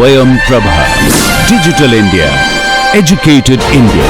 Swayam Prabha. Digital India. Educated India.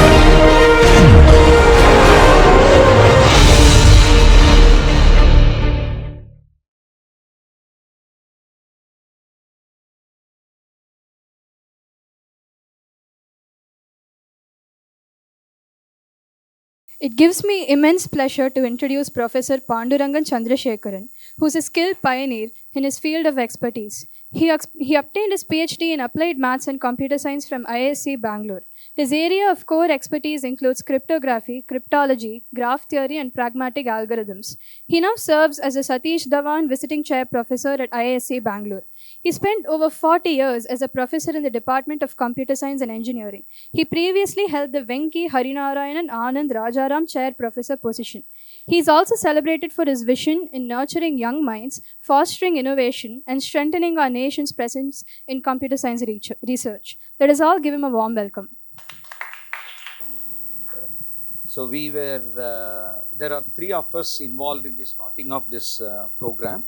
It gives me immense pleasure to introduce Professor Pandurangan Chandrasekharan, who is a skilled pioneer in his field of expertise. He obtained his PhD in Applied Maths and Computer Science from IISc Bangalore. His area of core expertise includes cryptography, cryptology, graph theory, and pragmatic algorithms. He now serves as a Satish Dhawan Visiting Chair Professor at IISc Bangalore. He spent over 40 years as a professor in the Department of Computer Science and Engineering. He previously held the Venki Harinarayanan Anand Rajaram Chair Professor position. He is also celebrated for his vision in nurturing young minds, fostering innovation, and strengthening our nation's presence in computer science research. Let us all give him a warm welcome. So there are three of us involved in the starting of this program.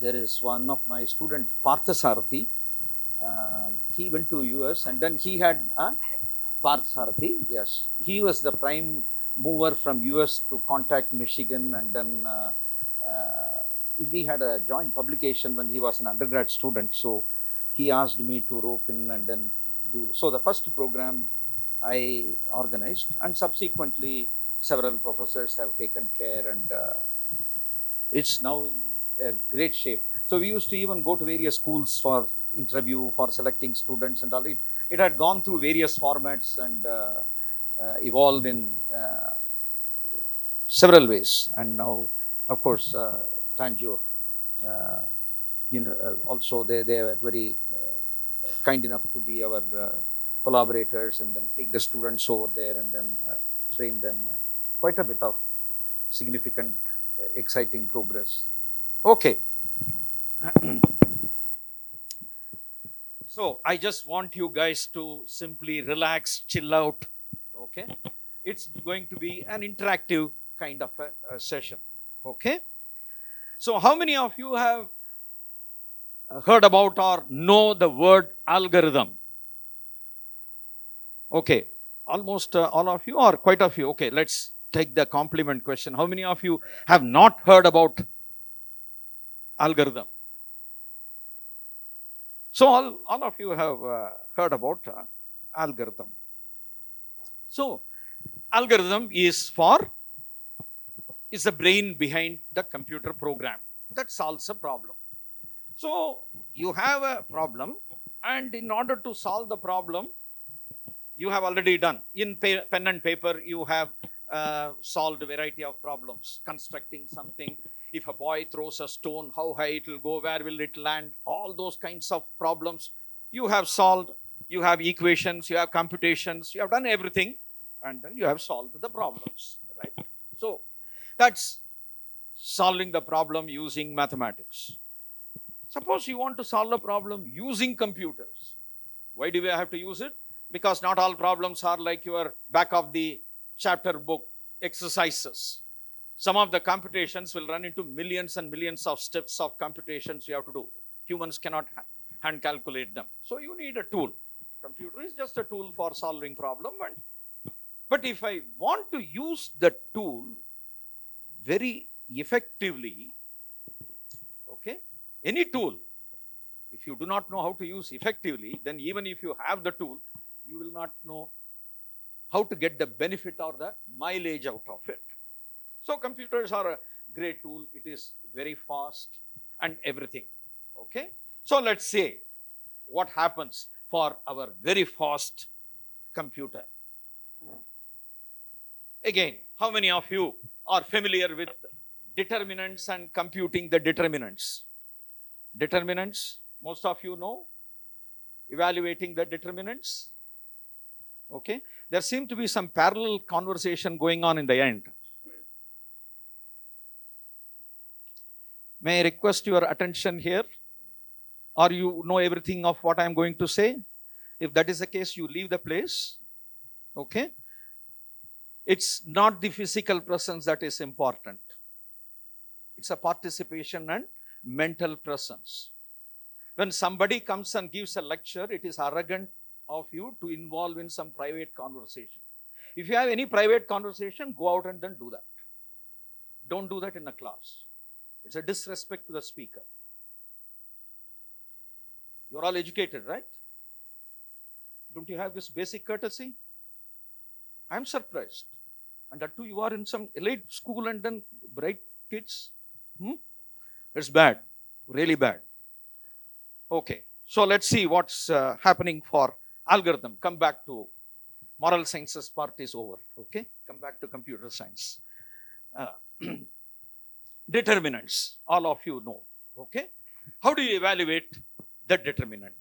There is one of my students, Parthasarathi. He went to US and then he had Parthasarathi, yes. He was the prime mover from US to contact Michigan, and then we had a joint publication when he was an undergrad student. So he asked me to rope in and then do. So the first program I organized, and subsequently several professors have taken care, and it's now in a great shape. So we used to even go to various schools for interview, for selecting students and all. It had gone through various formats and evolved in several ways. And now, of course, Tanjore, also they were very kind enough to be our collaborators and then take the students over there and then train them. Quite a bit of significant, exciting progress. Okay. So I just want you guys to simply relax, chill out. Okay. It's going to be an interactive kind of a session. Okay. So how many of you have heard about or know the word algorithm? Okay, almost all of you or quite a few. Okay, let's take the compliment question. How many of you have not heard about algorithm? So all of you have heard about algorithm. So algorithm is the brain behind the computer program that solves a problem. So you have a problem, and in order to solve the problem, you have already done. In pen and paper, you have solved a variety of problems, constructing something. If a boy throws a stone, how high it will go, where will it land, all those kinds of problems you have solved. You have equations, you have computations, you have done everything, and then you have solved the problems, right? So that's solving the problem using mathematics. Suppose you want to solve a problem using computers. Why do we have to use it? Because not all problems are like your back of the chapter book exercises. Some of the computations will run into millions and millions of steps of computations you have to do. Humans cannot hand calculate them. So you need a tool. Computer is just a tool for solving problem. But if I want to use the tool very effectively, okay, any tool, if you do not know how to use effectively, then even if you have the tool, you will not know how to get the benefit or the mileage out of it. So computers are a great tool. It is very fast and everything. Okay. So let's say what happens for our very fast computer. Again, how many of you are familiar with determinants and computing the determinants? Determinants, most of you know. Evaluating the determinants. Okay. There seemed to be some parallel conversation going on in the end. May I request your attention here? Or you know everything of what I am going to say? If that is the case, you leave the place. Okay. It's not the physical presence that is important. It's a participation and mental presence. When somebody comes and gives a lecture, it is arrogant of you to involve in some private conversation. If you have any private conversation, go out and then do that. Don't do that in a class. It's a disrespect to the speaker. You're all educated, right? Don't you have this basic courtesy? I'm surprised. And that too, you are in some elite school and then bright kids. It's bad, really bad. Okay, so let's see what's happening for algorithm. Come back to moral sciences part is over. Okay, come back to computer science. Determinants, all of you know. Okay, how do you evaluate the determinant?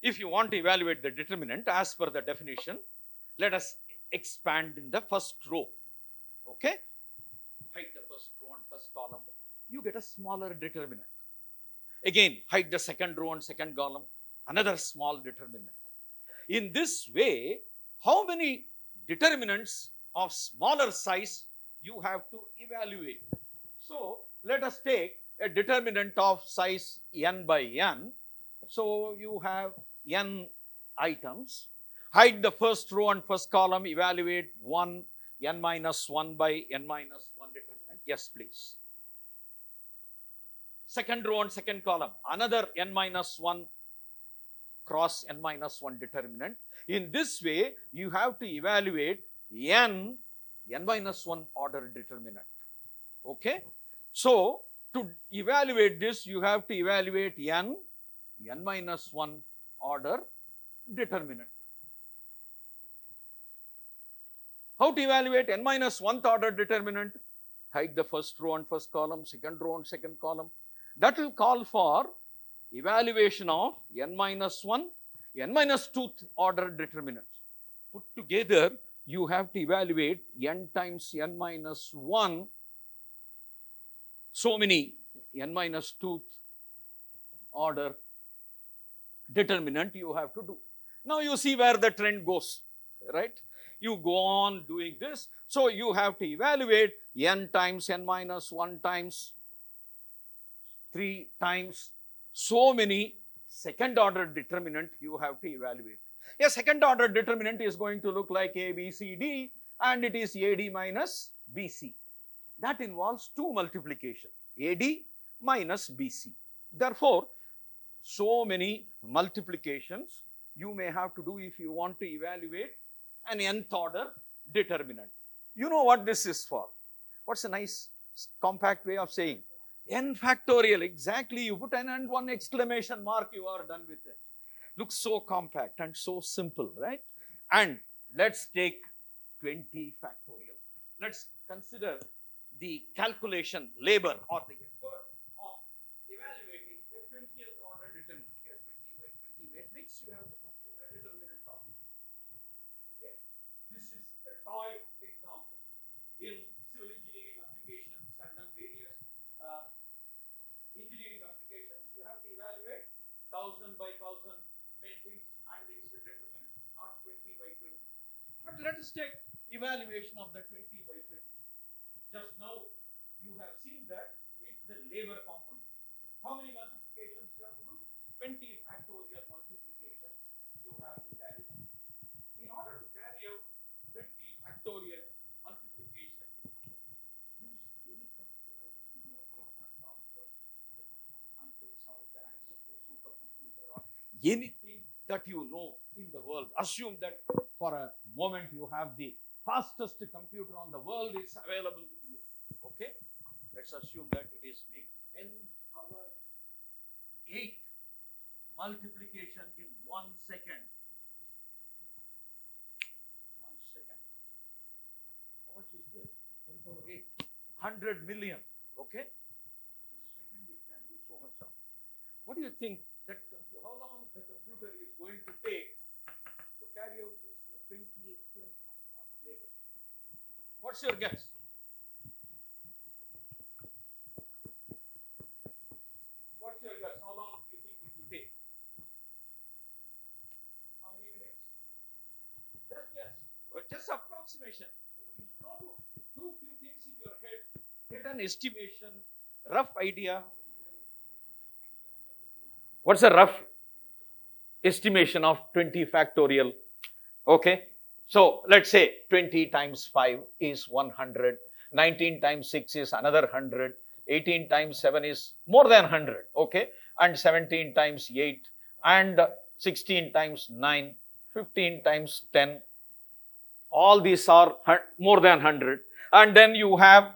If you want to evaluate the determinant as per the definition, let us expand in the first row. Okay, hide the first row and first column. You get a smaller determinant. Again, hide the second row and second column, another small determinant. In this way, how many determinants of smaller size you have to evaluate? So, let us take a determinant of size n by n. So, you have n items. Hide the first row and first column, evaluate one n minus 1 by n minus 1 determinant. Yes, please. Second row and second column, another n minus 1 cross n minus 1 determinant. In this way, you have to evaluate n minus 1 order determinant. Okay? So, to evaluate this, you have to evaluate n minus 1 order determinant. How to evaluate n minus 1th order determinant? Hide the first row and first column, second row and second column. That will call for evaluation of n minus 1, n minus 2th order determinants. Put together, you have to evaluate n times n minus 1, so many n minus 2th order determinant you have to do. Now you see where the trend goes, right? You go on doing this. So you have to evaluate n times n minus 1 times 3 times so many second order determinant you have to evaluate. A second order determinant is going to look like A, B, C, D, and it is AD minus BC. That involves 2 multiplication, AD minus BC. Therefore, so many multiplications you may have to do if you want to evaluate an nth order determinant. You know what this is for. What's a nice compact way of saying? N factorial, exactly. You put n and 1 exclamation mark, you are done with it. Looks so compact and so simple, right? And let's take 20 factorial. Let's consider the calculation labor or the effort of evaluating a 20th order determinant. Here, 20 by 20 matrix, you have to compute the determinant of it. Okay? This is a toy example. In civil engineering applications and then various engineering applications, you have to evaluate 1000 by 1000 matrix and its determinant, not 20 by 20. But let us take evaluation of the 20 by 20. Just now, you have seen that it's the labor component. How many multiplications you have to do? 20 factorial multiplications you have to carry out. In order to carry out 20 factorial multiplication, use any computer that you know, your laptop, your supercomputer, or anything that you know in the world. Assume that for a moment you have the fastest computer on the world is available to you. Okay? Let's assume that it is making 10 power 8 multiplication in 1 second. 1 second. How much is this? 10 power 8. 100 million. Okay? In a second it can do so much. What do you think that how long the computer is going to take to carry out this 20 experiments later? What's your guess? What's your guess? How long do you think it will take? How many minutes? Just guess. Or just approximation. You should know to do few things in your head, get an estimation, rough idea. What's a rough estimation of 20 factorial? Okay. So let's say 20 times 5 is 100. 19 times 6 is another 100. 18 times 7 is more than 100. Okay. And 17 times 8 and 16 times 9, 15 times 10. All these are more than 100. And then you have,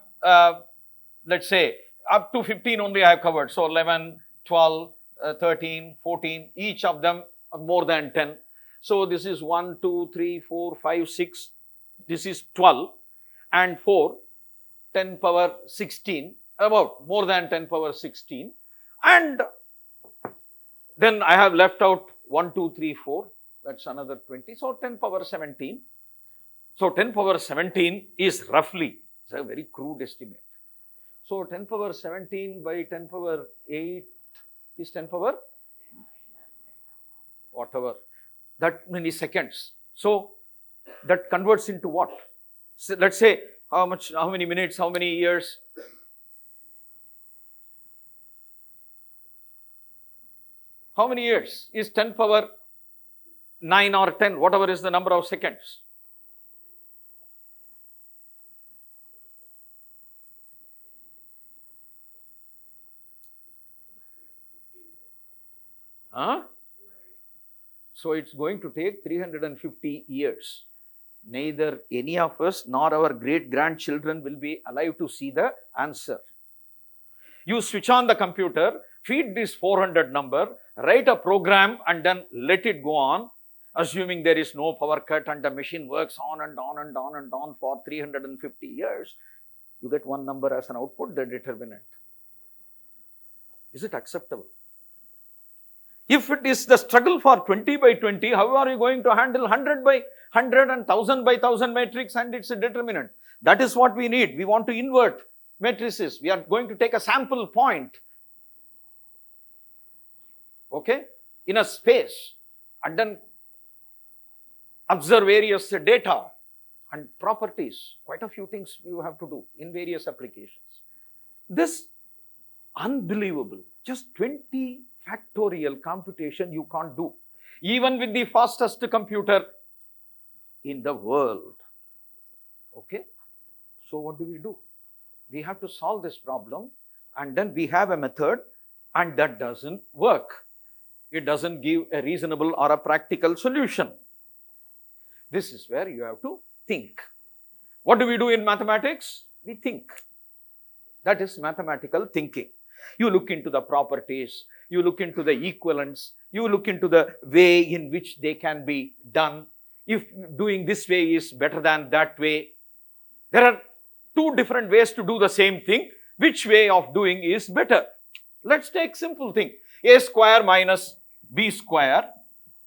let's say, up to 15 only I have covered. So 11, 12, 13, 14, each of them are more than 10. So this is 1, 2, 3, 4, 5, 6. This is 12 and 4, 10 power 16, about more than 10 power 16. And then I have left out 1, 2, 3, 4. That's another 20. So 10 power 17. So 10 power 17 is roughly, it's a very crude estimate. So 10 power 17 by 10 power 8 is 10 power whatever, that many seconds. So that converts into what? So let's say how many minutes, how many years? How many years is 10 power 9 or 10, whatever is the number of seconds? Huh? So it's going to take 350 years. Neither any of us nor our great grandchildren will be alive to see the answer. You switch on the computer, feed this 400 number, write a program and then let it go on, assuming there is no power cut and the machine works on and on and on and on for 350 years. You get one number as an output, the determinant. Is it acceptable? If it is the struggle for 20 by 20, how are you going to handle 100 by 100 and 1000 by 1000 matrix and its a determinant? That is what we need. We want to invert matrices. We are going to take a sample point, okay, in a space and then observe various data and properties. Quite a few things you have to do in various applications. This unbelievable, just 20 factorial computation you can't do, even with the fastest computer in the world. Okay, so what do? We have to solve this problem, and then we have a method, and that doesn't work. It doesn't give a reasonable or a practical solution. This is where you have to think. What do we do in mathematics? We think. That is mathematical thinking. You look into the properties, you look into the equivalents, you look into the way in which they can be done. If doing this way is better than that way. There are two different ways to do the same thing. Which way of doing is better? Let's take simple thing. A square minus b square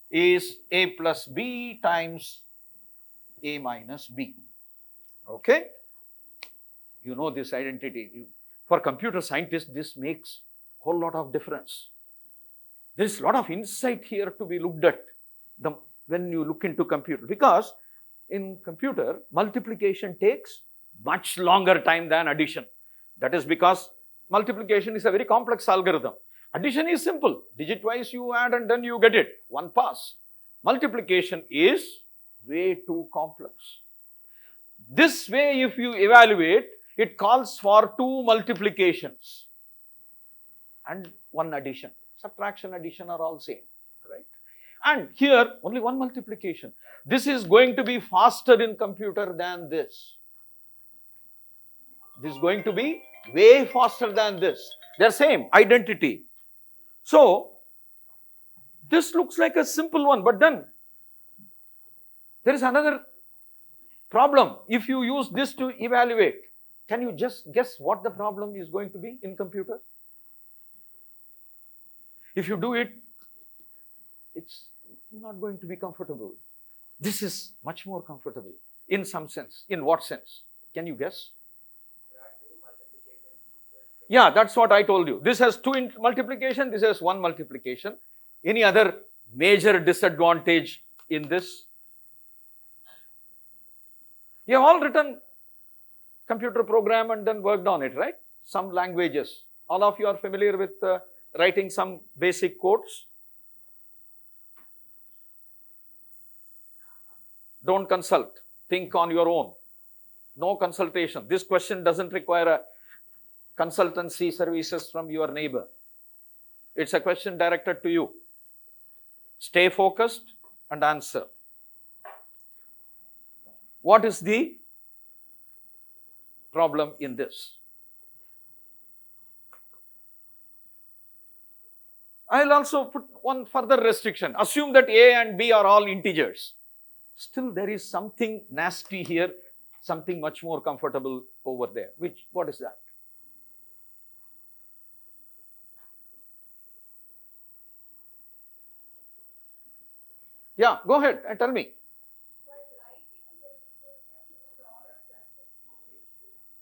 is a plus b times a minus b. Okay? You know this identity. For computer scientists, this makes a whole lot of difference. There is a lot of insight here to be looked at when you look into computer. Because in computer, multiplication takes much longer time than addition. That is because multiplication is a very complex algorithm. Addition is simple. Digit-wise you add and then you get it. One pass. Multiplication is way too complex. This way, if you evaluate, it calls for 2 multiplications and 1 addition. Subtraction, addition are all same, right? And here, only 1 multiplication. This is going to be faster in computer than this. This is going to be way faster than this. They are same, identity. So, this looks like a simple one, but then there is another problem. If you use this to evaluate, can you just guess what the problem is going to be in computer? If you do it, it's not going to be comfortable. This is much more comfortable in some sense. In what sense? Can you guess? Yeah, that's what I told you. This has 2 multiplication, this has 1 multiplication. Any other major disadvantage in this? You have all written computer program and then worked on it, right? Some languages. All of you are familiar with writing some basic codes? Don't consult. Think on your own. No consultation. This question doesn't require a consultancy services from your neighbor. It's a question directed to you. Stay focused and answer. What is the problem in this? I'll also put one further restriction. Assume that A and B are all integers. Still, there is something nasty here, something much more comfortable over there. What is that? Yeah, go ahead and tell me.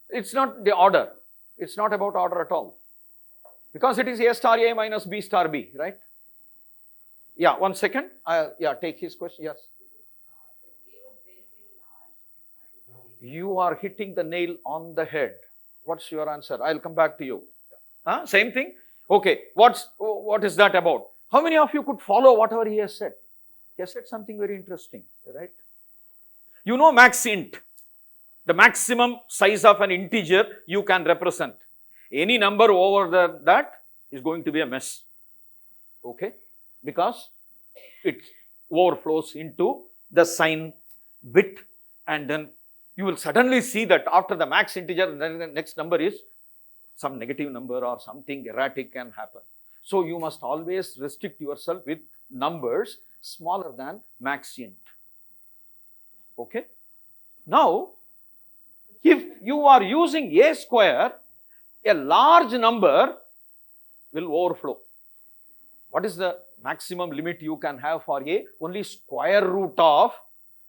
It's not the order. It's not about order at all. Because it is A star A minus B star B, right? Yeah, 1 second. Yeah, take his question. Yes. You are hitting the nail on the head. What's your answer? I'll come back to you. Same thing? Okay. What is that about? How many of you could follow whatever he has said? He has said something very interesting, right? You know max int, the maximum size of an integer you can represent. Any number over that is going to be a mess. Okay? Because it overflows into the sign bit, and then you will suddenly see that after the max integer, then the next number is some negative number or something erratic can happen. So you must always restrict yourself with numbers smaller than max int. Okay? Now, if you are using a square, a large number will overflow. What is the maximum limit you can have for a? Only square root of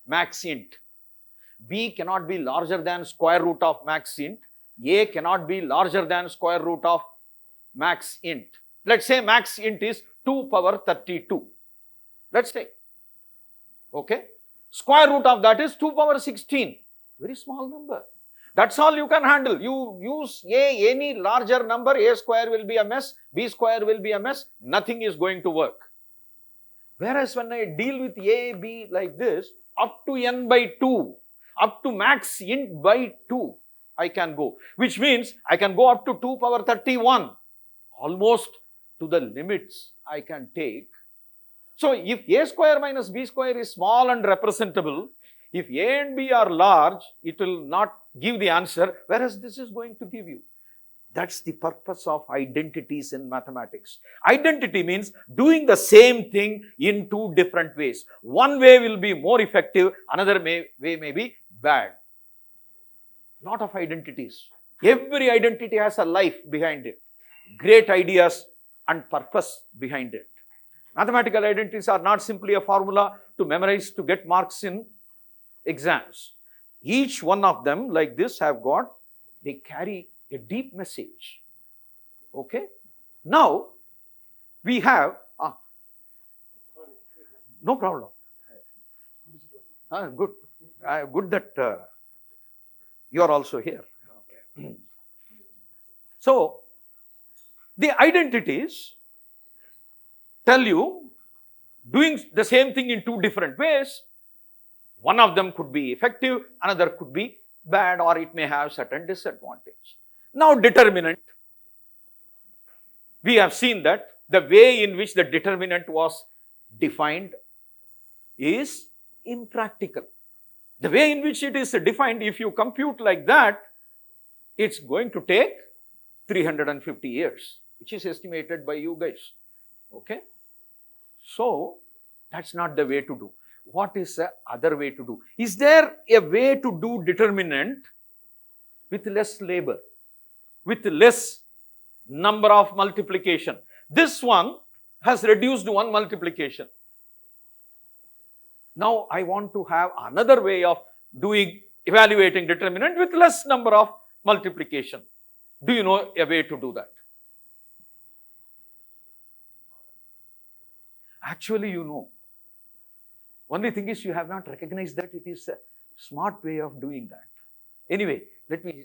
max int. B cannot be larger than square root of max int. A cannot be larger than square root of max int. Let's say max int is 2 power 32. Let's say. Okay. Square root of that is 2 power 16. Very small number. That's all you can handle. You use any larger number, A square will be a mess, B square will be a mess, nothing is going to work. Whereas when I deal with A, B like this, up to n by 2, up to max int by 2, I can go. Which means I can go up to 2 power 31, almost to the limits I can take. So if A square minus B square is small and representable, if A and B are large, it will not give the answer, whereas this is going to give you. That's the purpose of identities in mathematics. Identity means doing the same thing in two different ways. One way will be more effective, another way may be bad. Lot of identities. Every identity has a life behind it. Great ideas and purpose behind it. Mathematical identities are not simply a formula to memorize to get marks in exams. Each one of them like this they carry a deep message. Okay. Now, we have, no problem. Good. Good that you are also here. Okay. So, the identities tell you doing the same thing in two different ways. One of them could be effective, another could be bad, or it may have certain disadvantage. Now, determinant. We have seen that the way in which the determinant was defined is impractical. The way in which it is defined, if you compute like that, it's going to take 350 years, which is estimated by you guys. Okay? So, that's not the way to do. What is the other way to do? Is there a way to do determinant with less labor, with less number of multiplication? This one has reduced one multiplication. Now, I want to have another way of evaluating determinant with less number of multiplication. Do you know a way to do that? Actually, you know. Only thing is you have not recognized that it is a smart way of doing that. Anyway, let me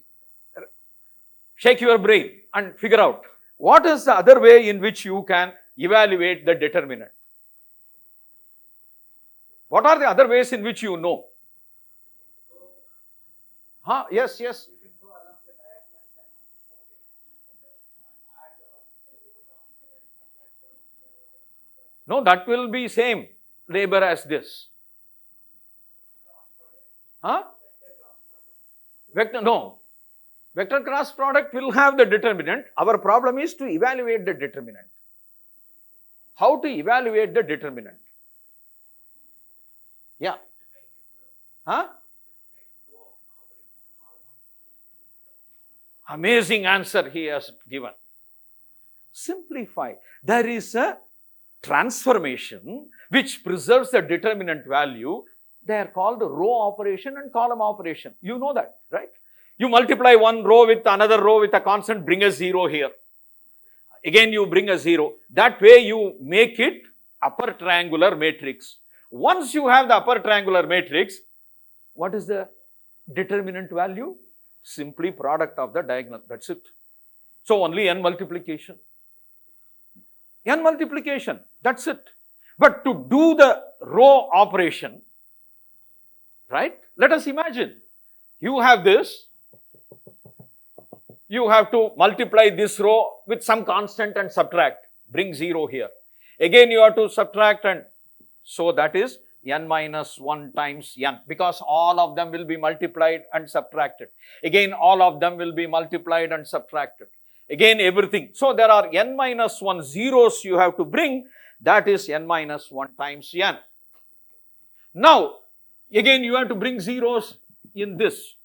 shake your brain and figure out What is the other way in which you can evaluate the determinant? What are the other ways in which you know? Huh? Yes, yes. No, that will be same labor as this. Huh? Vector, no. Vector cross product will have the determinant. Our problem is to evaluate the determinant. How to evaluate the determinant? Yeah. Huh? Amazing answer he has given. Simplify. There is a transformation which preserves the determinant value. They are called row operation and column operation. You know that, right? You multiply one row with another row with a constant, bring a 0 here. Again you bring a 0. That way you make it upper triangular matrix. Once you have the upper triangular matrix, what is the determinant value? Simply product of the diagonal. That's it. So only n multiplication. N multiplication. That's it. But to do the row operation, right? Let us imagine you have this. You have to multiply this row with some constant and subtract. Bring 0 here. Again you have to subtract, and so that is n minus 1 times n, because all of them will be multiplied and subtracted. Again all of them will be multiplied and subtracted. Again everything. So there are n minus 1 zeros you have to bring. That is n minus 1 times n. Now again you have to bring zeros in this.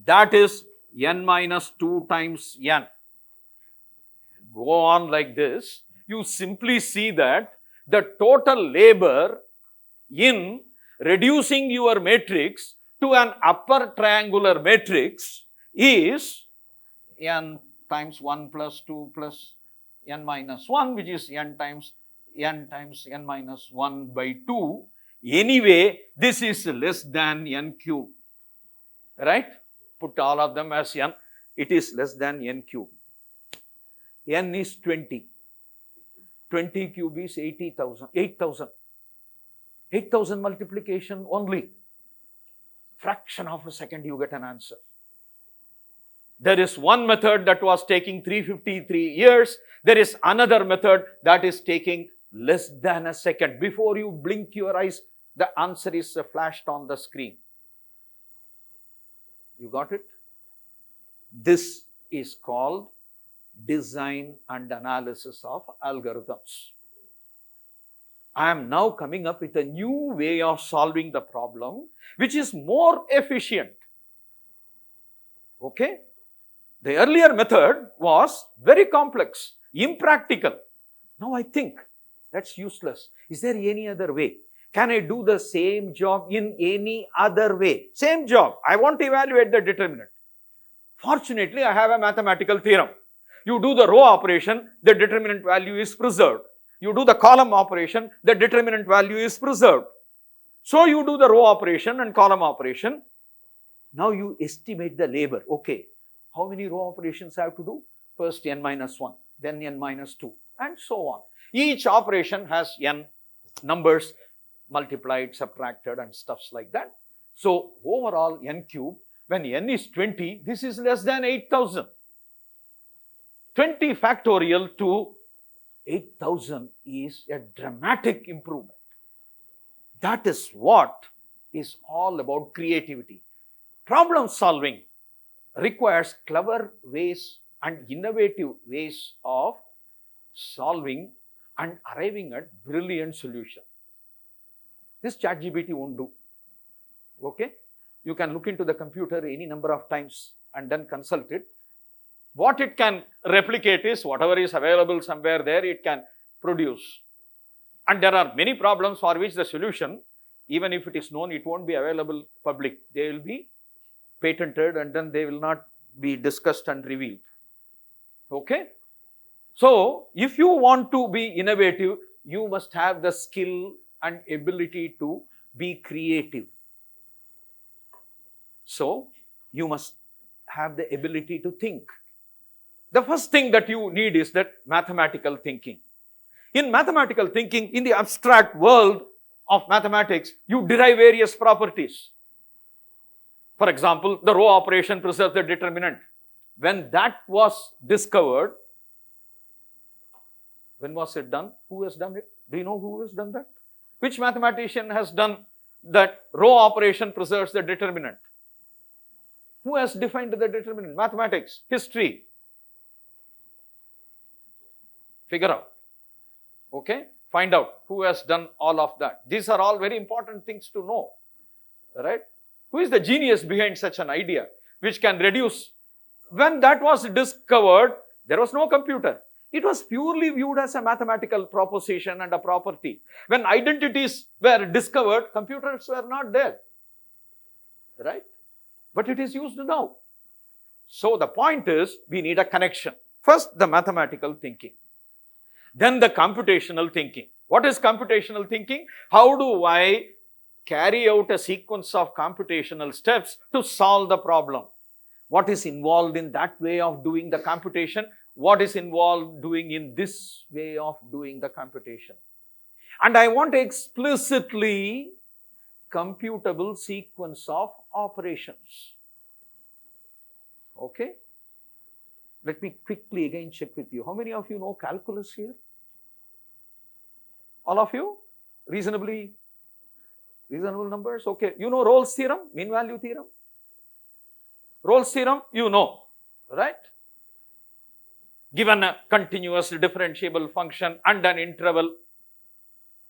That is n minus 2 times n. Go on like this. You simply see that the total labor in reducing your matrix to an upper triangular matrix is n times 1 plus 2 plus n minus 1, which is n times n minus 1 by 2. Anyway, this is less than n cube, right? Put all of them as n. It is less than n cube. N is 20. 20 cube is 80,000. 8,000. 8,000 multiplication only. Fraction of a second you get an answer. There is one method that was taking 353 years. There is another method that is taking less than a second. Before you blink your eyes, the answer is flashed on the screen. You got it? This is called design and analysis of algorithms. I am now coming up with a new way of solving the problem, which is more efficient. Okay? The earlier method was very complex, impractical. Now I think that's useless. Is there any other way? Can I do the same job in any other way? Same job. I want to evaluate the determinant. Fortunately, I have a mathematical theorem. You do the row operation, the determinant value is preserved. You do the column operation, the determinant value is preserved. So you do the row operation and column operation. Now you estimate the labor. Okay, how many row operations I have to do? First n minus 1, then n minus 2, and so on. Each operation has n numbers multiplied, subtracted, and stuffs like that. So overall n cube, when n is 20, this is less than 8,000. 20 factorial to 8,000 is a dramatic improvement. That is what is all about creativity. Problem solving requires clever ways and innovative ways of solving and arriving at brilliant solution. This ChatGPT won't do. Okay? You can look into the computer any number of times and then consult it. What it can replicate is whatever is available somewhere there, it can produce. And there are many problems for which the solution, even if it is known, it won't be available public. They will be patented and then they will not be discussed and revealed. Okay? So, if you want to be innovative, you must have the skill and ability to be creative. So, you must have the ability to think. The first thing that you need is that mathematical thinking. In mathematical thinking, in the abstract world of mathematics, you derive various properties. For example, the row operation preserves the determinant. When that was discovered, when was it done? Who has done it? Do you know who has done that? Which mathematician has done that row operation preserves the determinant? Who has defined the determinant? Mathematics, history. Figure out. Okay? Find out who has done all of that. These are all very important things to know. Right? Who is the genius behind such an idea which can reduce? When that was discovered, there was no computer. It was purely viewed as a mathematical proposition and a property. When identities were discovered, computers were not there. Right? But it is used now. So the point is, we need a connection. First, the mathematical thinking. Then the computational thinking. What is computational thinking? How do I carry out a sequence of computational steps to solve the problem? What is involved in that way of doing the computation? What is involved doing in this way of doing the computation? And I want explicitly computable sequence of operations. Okay? Let me quickly again check with you. How many of you know calculus here? All of you? Reasonable numbers? Okay. You know Rolle's theorem, mean value theorem? Rolle's theorem, you know, right? Given a continuous differentiable function and an interval,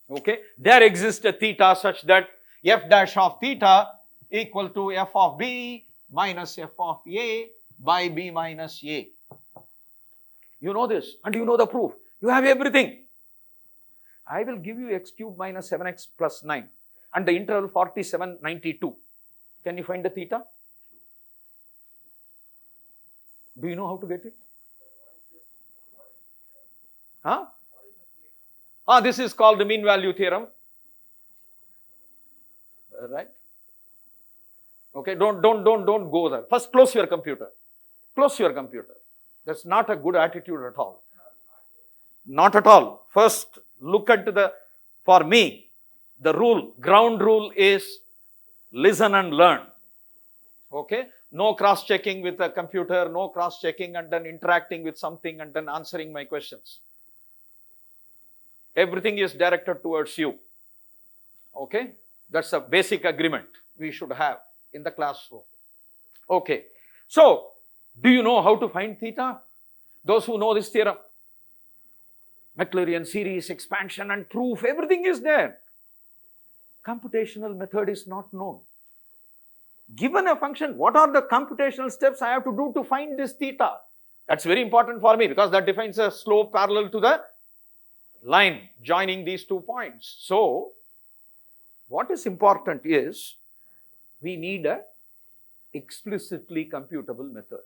okay, there exists a theta such that f dash of theta equal to f of b minus f of a by b minus a. You know this and you know the proof. You have everything. I will give you x cube minus 7x plus 9 and the interval 47, 92. Can you find the theta? Do you know how to get it? Huh? This is called the mean value theorem. Right? Okay, don't go there. First, close your computer. Close your computer. That's not a good attitude at all. Not at all. First, look at for me, the ground rule is listen and learn. Okay? No cross-checking with a computer, no cross-checking and then interacting with something and then answering my questions. Everything is directed towards you. Okay? That's a basic agreement we should have in the classroom. Okay. So, do you know how to find theta? Those who know this theorem. Maclaurin series, expansion and proof, everything is there. Computational method is not known. Given a function, what are the computational steps I have to do to find this theta? That's very important for me because that defines a slope parallel to the line joining these 2 points. So, what is important is we need a explicitly computable method.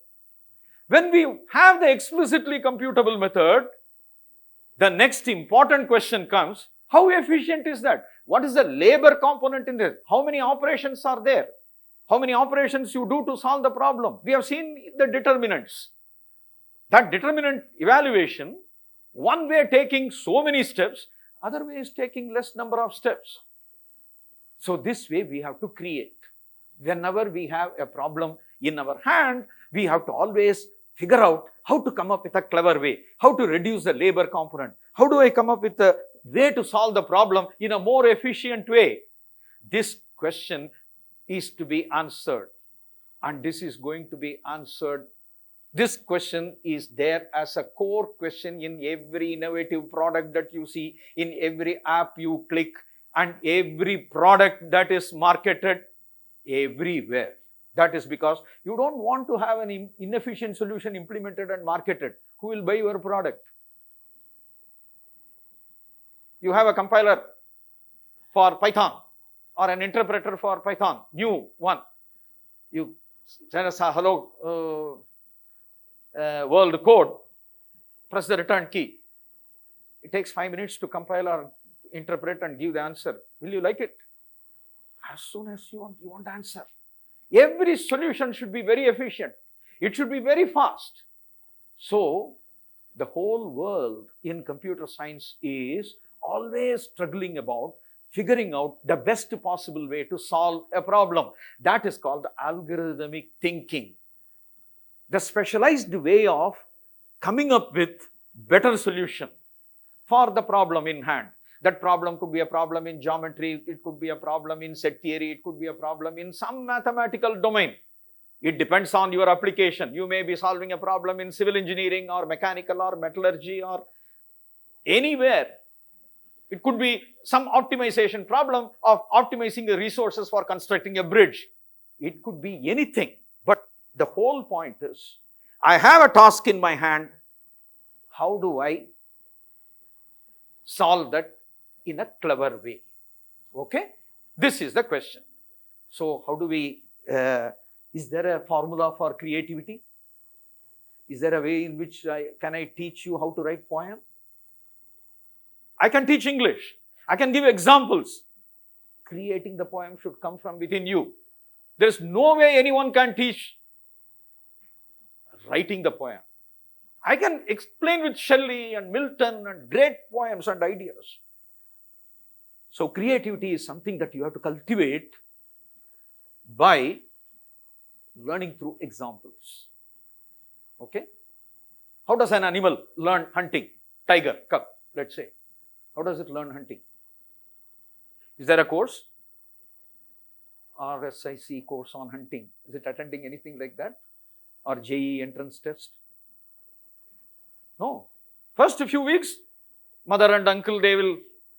When we have the explicitly computable method, the next important question comes, how efficient is that? What is the labor component in this? How many operations are there? How many operations you do to solve the problem? We have seen the determinants. That determinant evaluation, one way taking so many steps, other way is taking less number of steps. So this way we have to create. Whenever we have a problem in our hand, we have to always figure out how to come up with a clever way, how to reduce the labor component. How do I come up with a way to solve the problem in a more efficient way? This question is to be answered, and this is going to be answered. This question is there as a core question in every innovative product that you see, in every app you click, and every product that is marketed everywhere. That is because you don't want to have an inefficient solution implemented and marketed. Who will buy your product? You have a compiler for Python or an interpreter for Python, new one. You send us a hello world code, press the return key. It takes 5 minutes to compile or interpret and give the answer. Will you like it? As soon as you want the answer. Every solution should be very efficient. It should be very fast. So, the whole world in computer science is always struggling about figuring out the best possible way to solve a problem. That is called algorithmic thinking. The specialized way of coming up with better solution for the problem in hand. That problem could be a problem in geometry, it could be a problem in set theory, it could be a problem in some mathematical domain. It depends on your application. You may be solving a problem in civil engineering or mechanical or metallurgy or anywhere. It could be some optimization problem of optimizing the resources for constructing a bridge. It could be anything. But the whole point is, I have a task in my hand. How do I solve that in a clever way? Okay? This is the question. So, how do we, is there a formula for creativity? Is there a way in which can I teach you how to write poem? I can teach English. I can give examples. Creating the poem should come from within you. There is no way anyone can teach writing the poem. I can explain with Shelley and Milton and great poems and ideas. So creativity is something that you have to cultivate by learning through examples. Okay? How does an animal learn hunting? Tiger, cub, let's say. How does it learn hunting? Is there a course? RSIC course on hunting. Is it attending anything like that? Or JEE entrance test? No. First few weeks, mother and uncle, they will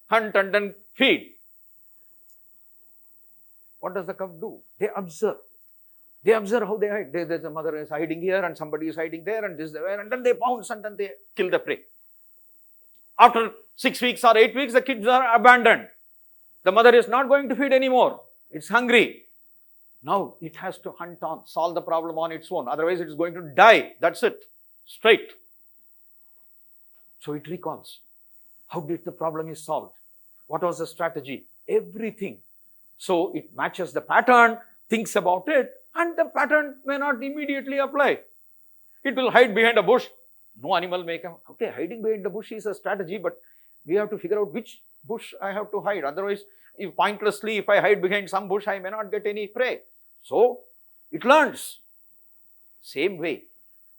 hunt and then feed. What does the cub do? They observe. They observe how they hide. The mother is hiding here and somebody is hiding there and this there, and then they pounce and then they kill the prey. After 6 weeks or 8 weeks, the kids are abandoned. The mother is not going to feed anymore. It's hungry. Now it has to hunt on, solve the problem on its own. Otherwise, it is going to die. That's it. Straight. So it recalls. How did the problem is solved? What was the strategy? Everything. So it matches the pattern, thinks about it, and the pattern may not immediately apply. It will hide behind a bush. No animal may come. Okay, hiding behind the bush is a strategy, but we have to figure out which bush I have to hide. Otherwise, if pointlessly, if I hide behind some bush, I may not get any prey. So, it learns. Same way.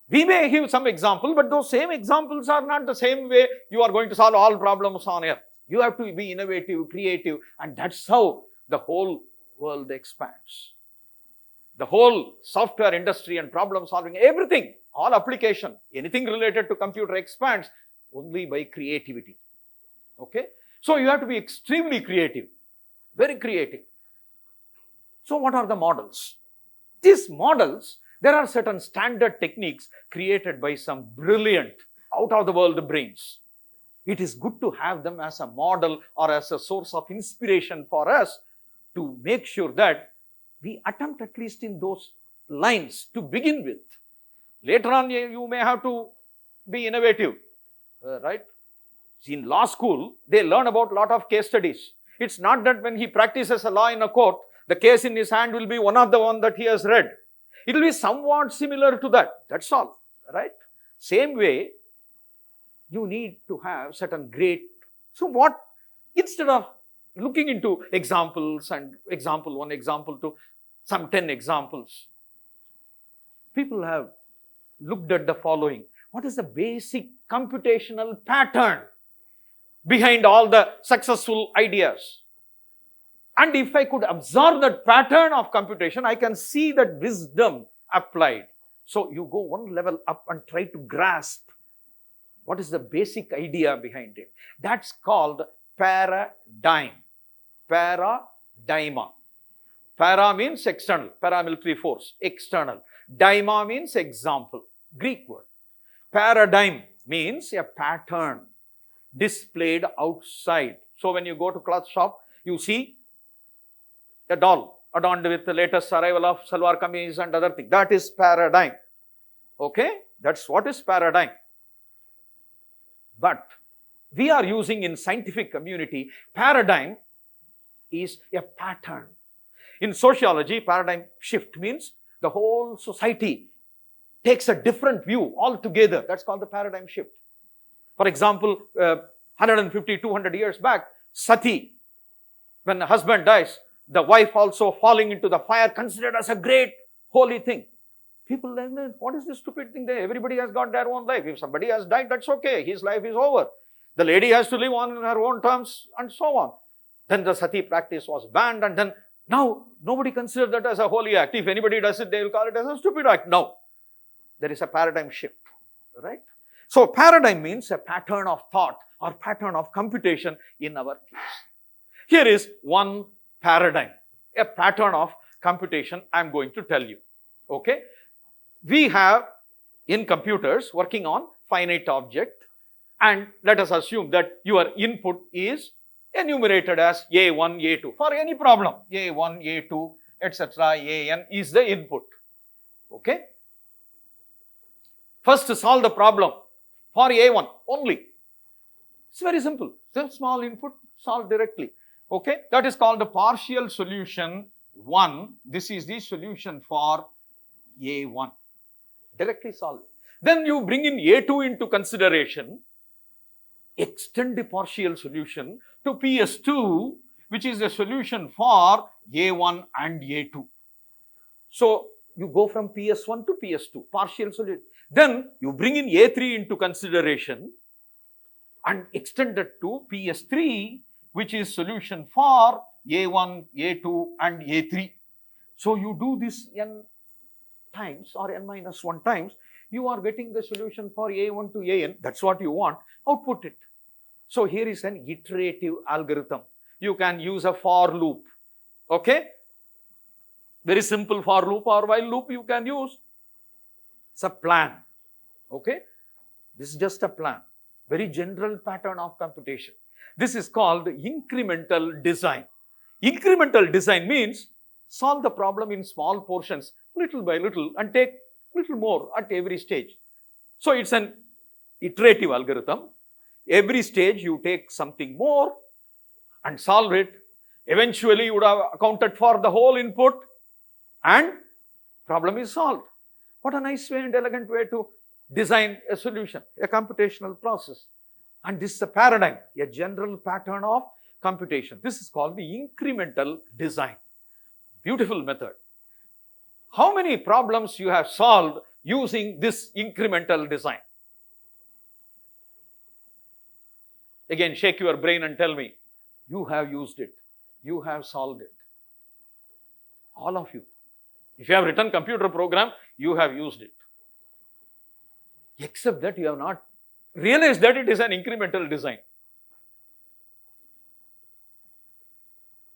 We may give some example, but those same examples are not the same way you are going to solve all problems on earth. You have to be innovative, creative, and that's how the whole world expands. The whole software industry and problem solving, everything, all application, anything related to computer expands only by creativity. Okay? So you have to be extremely creative, very creative. So what are the models? These models, there are certain standard techniques created by some brilliant, out-of-the-world brains. It is good to have them as a model or as a source of inspiration for us to make sure that we attempt at least in those lines to begin with. Later on, you may have to be innovative, right? In law school, they learn about a lot of case studies. It's not that when he practices a law in a court, the case in his hand will be one of the one that he has read. It will be somewhat similar to that. That's all, right? Same way, you need to have certain great. So what, instead of looking into examples and example 1, example 2, some 10 examples, people have looked at the following. What is the basic computational pattern behind all the successful ideas? And if I could observe that pattern of computation, I can see that wisdom applied. So you go one level up and try to grasp what is the basic idea behind it. That's called paradigm. Paradigma. Para means external, paramilitary force, external. Daima means example, Greek word. Paradigm means a pattern displayed outside. So when you go to cloth shop, you see a doll adorned with the latest arrival of salwar kameez and other things. That is paradigm. Okay? That's what is paradigm. But we are using in scientific community, paradigm is a pattern. In sociology, paradigm shift means the whole society takes a different view altogether. That's called the paradigm shift. For example, 150, 200 years back, sati, when the husband dies, the wife also falling into the fire, considered as a great holy thing. People like, what is this stupid thing there? Everybody has got their own life. If somebody has died, that's okay. His life is over. The lady has to live on in her own terms and so on. Then the sati practice was banned, and then now nobody considers that as a holy act. If anybody does it, they will call it as a stupid act. No. There is a paradigm shift, right? So paradigm means a pattern of thought or pattern of computation in our case. Here is one paradigm, a pattern of computation I am going to tell you, okay? We have in computers working on finite object, and let us assume that your input is enumerated as A1, A2 for any problem. A1, A2, etc. AN is the input, okay? First solve the problem for A1 only. It's very simple. It's a small input, solve directly. Okay, that is called the partial solution 1. This is the solution for A1. Directly solve. Then you bring in A2 into consideration, extend the partial solution to PS2, which is the solution for A1 and A2. So you go from PS1 to PS2, partial solution. Then you bring in A3 into consideration and extend it to PS3, which is solution for A1, A2 and A3. So you do this n times or n minus 1 times, you are getting the solution for A1 to AN. That's what you want. Output it. So here is an iterative algorithm. You can use a for loop. Okay? Very simple for loop or while loop you can use. It's a plan. Okay? This is just a plan. Very general pattern of computation. This is called incremental design. Incremental design means solve the problem in small portions, little by little, and take little more at every stage. So it's an iterative algorithm. Every stage you take something more and solve it. Eventually you would have accounted for the whole input and problem is solved. What a nice way and elegant way to design a solution, a computational process. And this is a paradigm, a general pattern of computation. This is called the incremental design. Beautiful method. How many problems you have solved using this incremental design? Again, shake your brain and tell me, you have used it. You have solved it. All of you. If you have written computer program, you have used it. Except that you have not realized that it is an incremental design.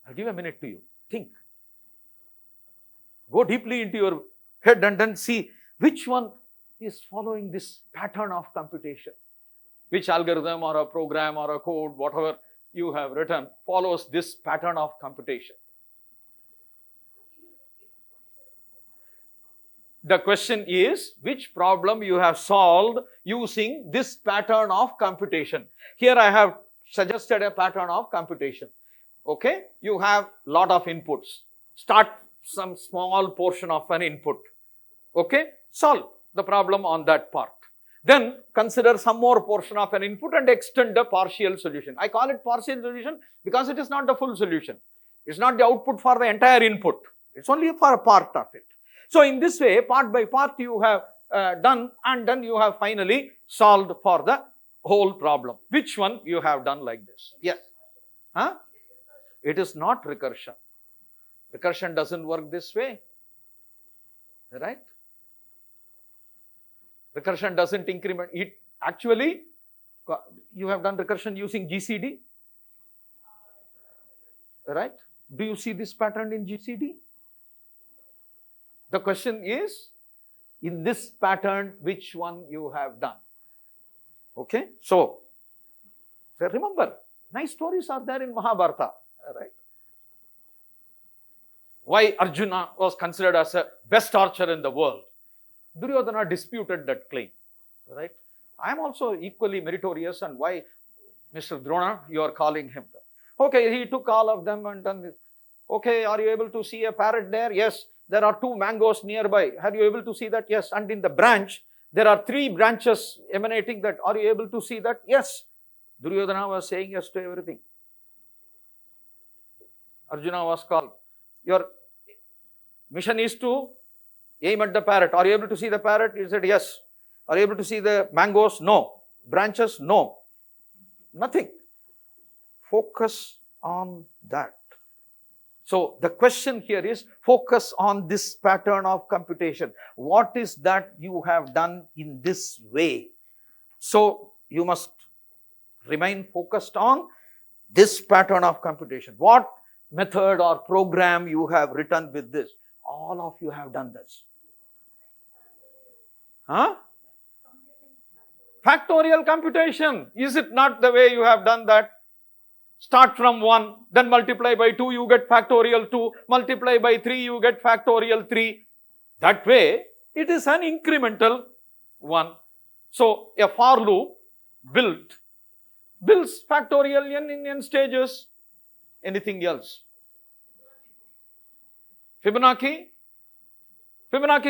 I'll give a minute to you. Think. Go deeply into your head and then see which one is following this pattern of computation. Which algorithm or a program or a code, whatever you have written, follows this pattern of computation. The question is, which problem you have solved using this pattern of computation? Here I have suggested a pattern of computation. Okay, you have lot of inputs. Start some small portion of an input. Okay, solve the problem on that part. Then consider some more portion of an input and extend the partial solution. I call it partial solution because it is not the full solution. It's not the output for the entire input. It's only for a part of it. So in this way, part by part you have done, and then you have finally solved for the whole problem. Which one you have done like this? Yes. Huh? It is not recursion. Recursion doesn't work this way. Right? Recursion doesn't increment. It actually, you have done recursion using GCD. Right? Do you see this pattern in GCD? The question is, in this pattern, which one you have done? Okay? So remember, nice stories are there in Mahabharata. Right? Why Arjuna was considered as the best archer in the world. Duryodhana disputed that claim. Right? I am also equally meritorious, and why Mr. Drona, you are calling him. Okay, he took all of them and done this. Okay, are you able to see a parrot there? Yes. there are 2 mangoes nearby. Are you able to see that? Yes. And in the branch, there are 3 branches emanating that. Are you able to see that? Yes. Duryodhana was saying yes to everything. Arjuna was called. Your mission is to aim at the parrot. Are you able to see the parrot? He said yes. Are you able to see the mangoes? No. Branches? No. Nothing. Focus on that. So the question here is, focus on this pattern of computation. What is that you have done in this way? So you must remain focused on this pattern of computation. What method or program you have written with this? All of you have done this. Huh? Factorial computation. Is it not the way you have done that? Start from 1, then multiply by 2, you get factorial 2, multiply by 3, you get factorial 3. That way, it is an incremental one. So, a for loop builds factorial n in n stages. Anything else? Fibonacci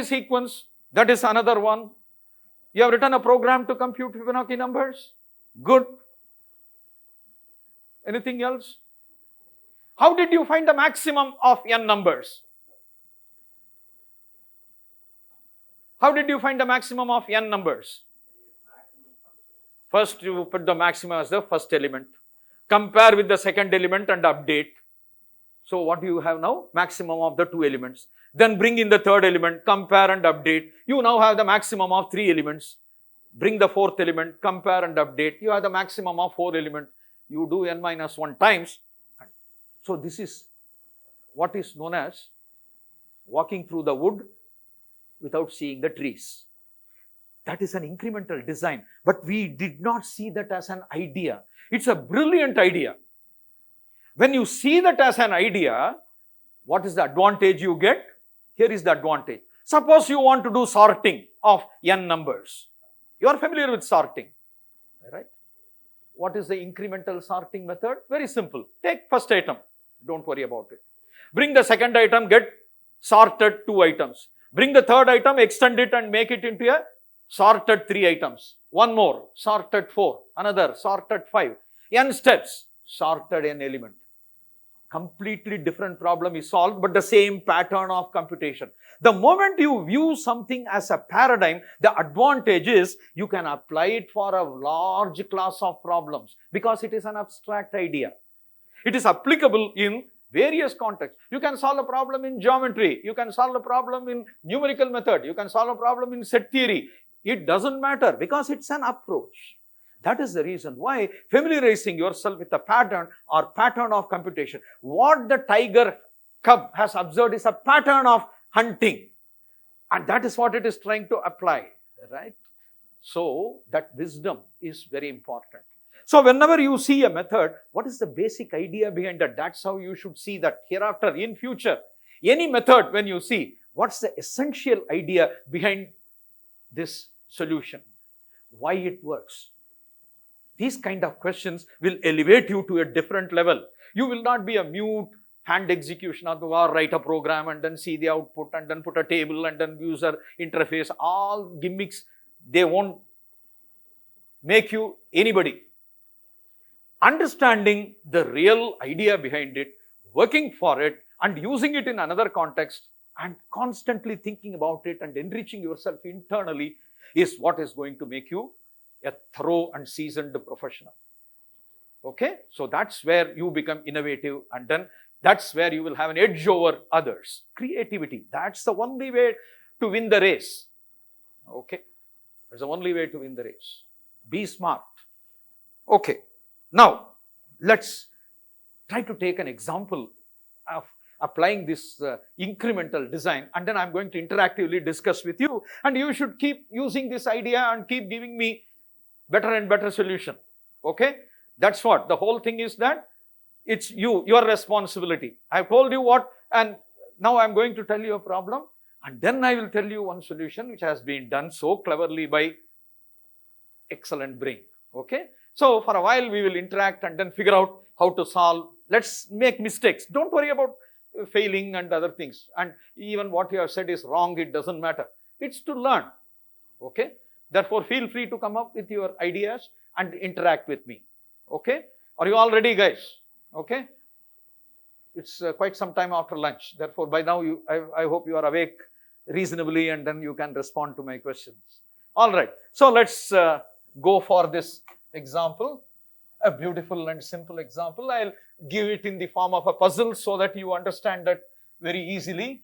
sequence, that is another one. You have written a program to compute Fibonacci numbers. Good. Anything else? How did you find the maximum of n numbers? How did you find the maximum of n numbers? First, you put the maximum as the first element. Compare with the second element and update. So, what do you have now? Maximum of the 2 elements. Then bring in the third element, compare and update. You now have the maximum of 3 elements. Bring the fourth element, compare and update. You have the maximum of 4 elements. You do n minus 1 times. So, this is what is known as walking through the wood without seeing the trees. That is an incremental design. But we did not see that as an idea. It's a brilliant idea. When you see that as an idea, what is the advantage you get? Here is the advantage. Suppose you want to do sorting of n numbers. You are familiar with sorting, right? What is the incremental sorting method? Very simple. Take first item. Don't worry about it. Bring the second item, get sorted 2 items. Bring the third item, extend it and make it into a sorted 3 items. One more, sorted 4. Another, sorted 5. N steps, sorted n element. Completely different problem is solved, but the same pattern of computation. The moment you view something as a paradigm, the advantage is you can apply it for a large class of problems because it is an abstract idea. It is applicable in various contexts. You can solve a problem in geometry. You can solve a problem in numerical method. You can solve a problem in set theory. It doesn't matter because it's an approach. That is the reason why familiarizing yourself with a pattern or pattern of computation. What the tiger cub has observed is a pattern of hunting. And that is what it is trying to apply, right? So, that wisdom is very important. So, whenever you see a method, what is the basic idea behind that? That's how you should see that hereafter, in future. Any method when you see, what's the essential idea behind this solution? Why it works? These kind of questions will elevate you to a different level. You will not be a mute hand executioner or write a program and then see the output and then put a table and then user interface. All gimmicks, they won't make you anybody. Understanding the real idea behind it, working for it and using it in another context and constantly thinking about it and enriching yourself internally is what is going to make you a thorough and seasoned professional. Okay, so that's where you become innovative and then that's where you will have an edge over others. Creativity, that's the only way to win the race. Okay, that's the only way to win the race. Be smart. Okay, now let's try to take an example of applying this incremental design and then I'm going to interactively discuss with you and you should keep using this idea and keep giving me better and better solution. Okay, that's what the whole thing is, that it's your responsibility. I've told you what, and now I'm going to tell you a problem and then I will tell you one solution which has been done so cleverly by excellent brain. Okay, so for a while we will interact and then figure out how to solve. Let's make mistakes. Don't worry about failing and other things. And even what you have said is wrong, it doesn't matter. It's to learn. Okay. Therefore, feel free to come up with your ideas and interact with me. Okay. Are you all ready, guys? Okay. It's quite some time after lunch. Therefore, by now, I hope you are awake reasonably and then you can respond to my questions. All right. So, let's go for this example. A beautiful and simple example. I'll give it in the form of a puzzle so that you understand that very easily.